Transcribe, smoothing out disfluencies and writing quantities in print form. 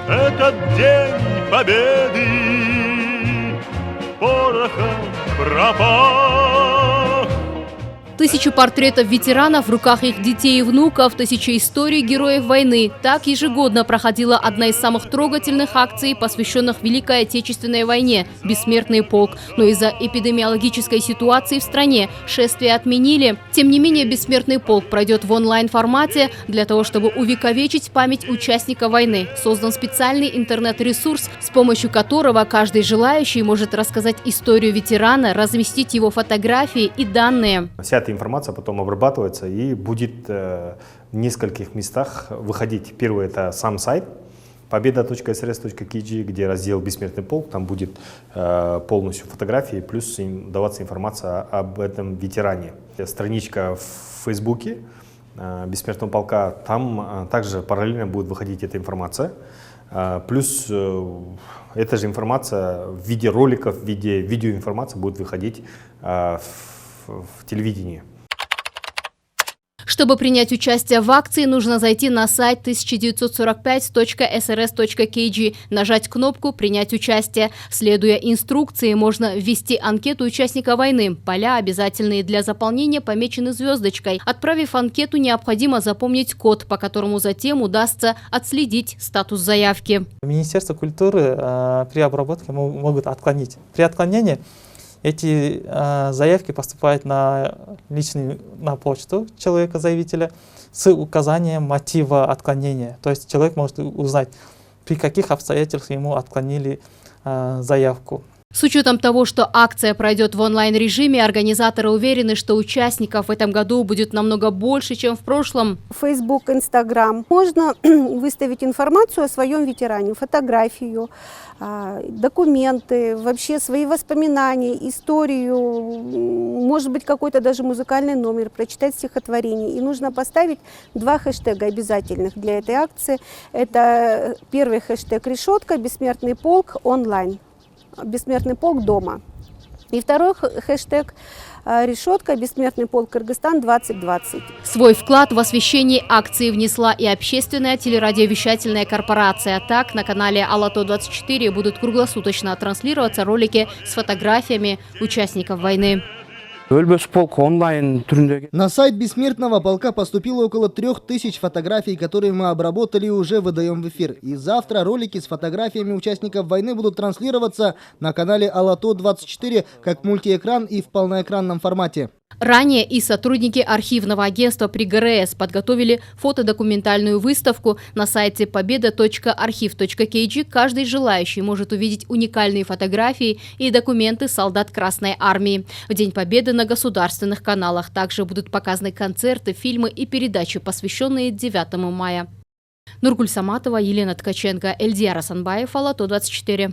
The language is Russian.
Этот день победы порохом пропах. Тысячи портретов ветеранов в руках их детей и внуков, тысячи историй героев войны. Так ежегодно проходила одна из самых трогательных акций, посвященных Великой Отечественной войне – «Бессмертный полк». Но из-за эпидемиологической ситуации в стране шествия отменили. Тем не менее, «Бессмертный полк» пройдет в онлайн-формате. Для того, чтобы увековечить память участников войны, создан специальный интернет-ресурс, с помощью которого каждый желающий может рассказать историю ветерана, разместить его фотографии и данные. Вся эта информация потом обрабатывается и будет в нескольких местах выходить. Первый – это сам сайт победа.srs.kg, где раздел «Бессмертный полк». Там будет полностью фотографии, плюс им даваться информация об этом ветеране. Страничка в Фейсбуке «Бессмертного полка», там также параллельно будет выходить эта информация. Плюс эта же информация в виде роликов, в виде видеоинформации будет выходить в телевидении. Чтобы принять участие в акции, нужно зайти на сайт 1945.srs.kg, нажать кнопку «Принять участие». Следуя инструкции, можно ввести анкету участника войны. Поля, обязательные для заполнения, помечены звездочкой. Отправив анкету, необходимо запомнить код, по которому затем удастся отследить статус заявки. Министерство культуры при обработке могут отклонить. При отклонении эти заявки поступают на почту человека-заявителя с указанием мотива отклонения. То есть человек может узнать, при каких обстоятельствах ему отклонили заявку. С учетом того, что акция пройдет в онлайн-режиме, организаторы уверены, что участников в этом году будет намного больше, чем в прошлом. Facebook, Instagram. Можно выставить информацию о своем ветеране, фотографию, документы, вообще свои воспоминания, историю, может быть, какой-то даже музыкальный номер, прочитать стихотворение. И нужно поставить 2 хэштега обязательных для этой акции. Это первый хэштег «Решетка», «Бессмертный полк», онлайн. «Бессмертный полк дома». И второй хэштег «Решетка. Бессмертный полк Кыргызстан 2020». Свой вклад в освещение акции внесла и общественная телерадиовещательная корпорация. Так, на канале Алато-24 будут круглосуточно транслироваться ролики с фотографиями участников войны. На сайт Бессмертного полка поступило около 3000 фотографий, которые мы обработали и уже выдаем в эфир. И завтра ролики с фотографиями участников войны будут транслироваться на канале Алато-24 как мультиэкран и в полноэкранном формате. Ранее и сотрудники архивного агентства при ГРС подготовили фотодокументальную выставку на сайте победа.архив.kg. Каждый желающий может увидеть уникальные фотографии и документы солдат Красной Армии. В День Победы на государственных каналах также будут показаны концерты, фильмы и передачи, посвященные 9 мая. Нургуль Саматова, Елена Ткаченко, Эльдияр Асанбаев, Алато-24.